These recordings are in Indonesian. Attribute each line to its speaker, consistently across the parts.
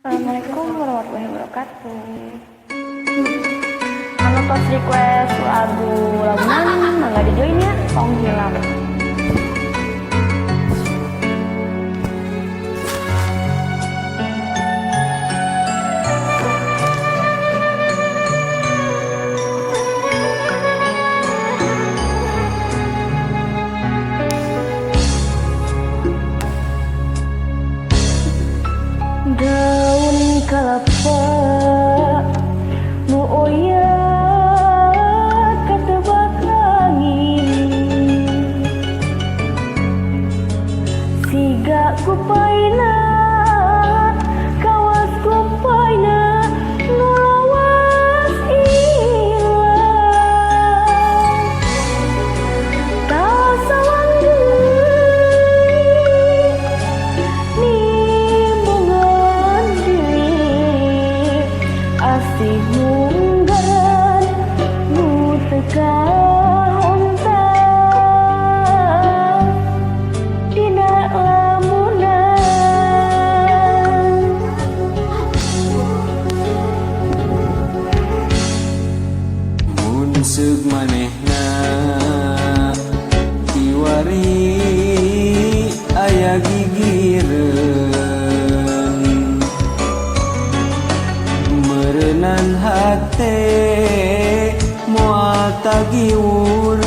Speaker 1: Assalamualaikum warahmatullahi wabarakatuh. Anu tos request lagu lagunan mangga di join ya, Tong Hilang. Daun kelapa nu oyat katebak angin, siga kupaina kawas kupaina nu lawas ilang, tak sawang asih munggaran nu teka hontang dina lamunan.
Speaker 2: Mun seug manehna kiwari aya gigireun meureunnan hate moal tagiwur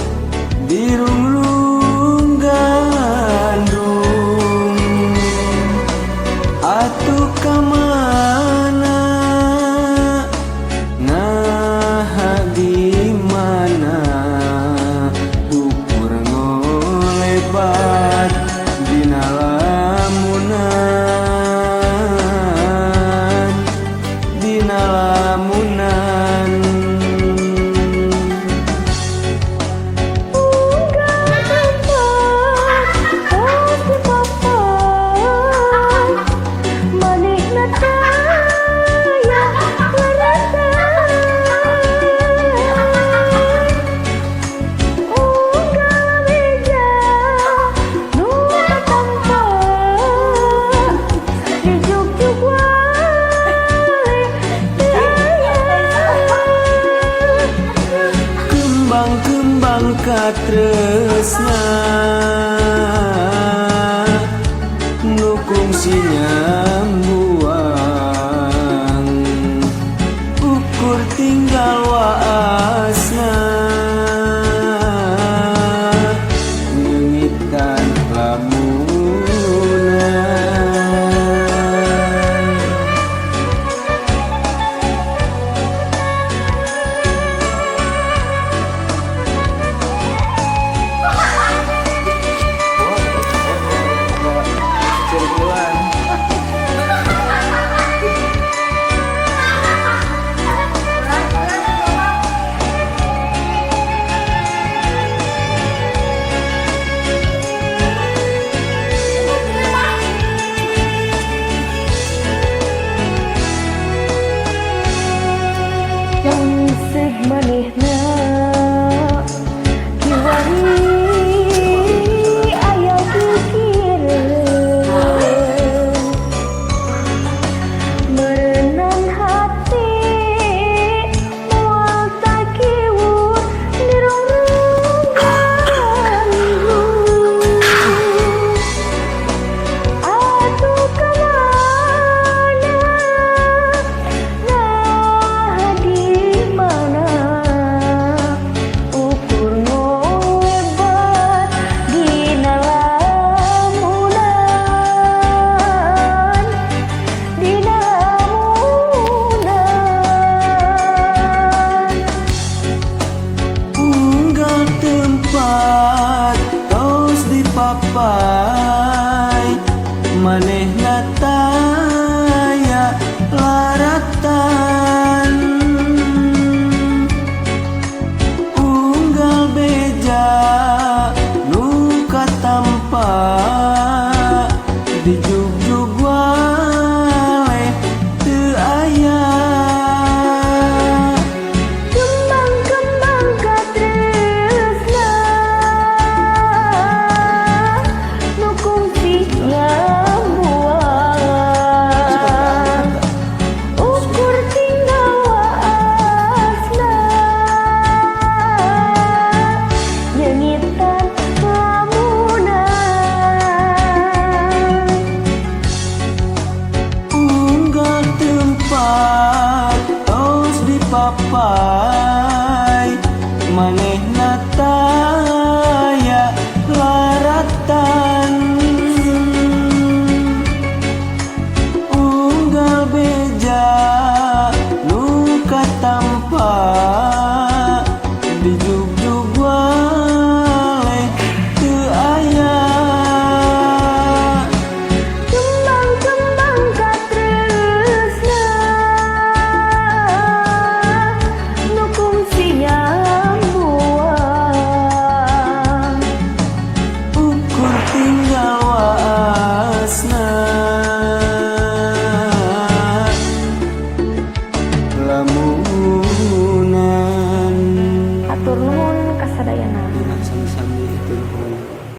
Speaker 2: dirunglung gandung atuh ka mana nah di mana ukur ngolebat dina lamunan dina lamunan. Kembang katresna nu kungsi nyambuang ukur tinggal waasna ngeungitan lamunan.
Speaker 1: Yang seug manehna kiwari aya gigireun meureunnan hati moal takiwur dirunglung gandung atuh ka mana nah di mana ukur ngolebat dina lamunan dina lamunan.
Speaker 2: Unggal tempat tos dipapai manehna taya laratan unggal beja nu katampa di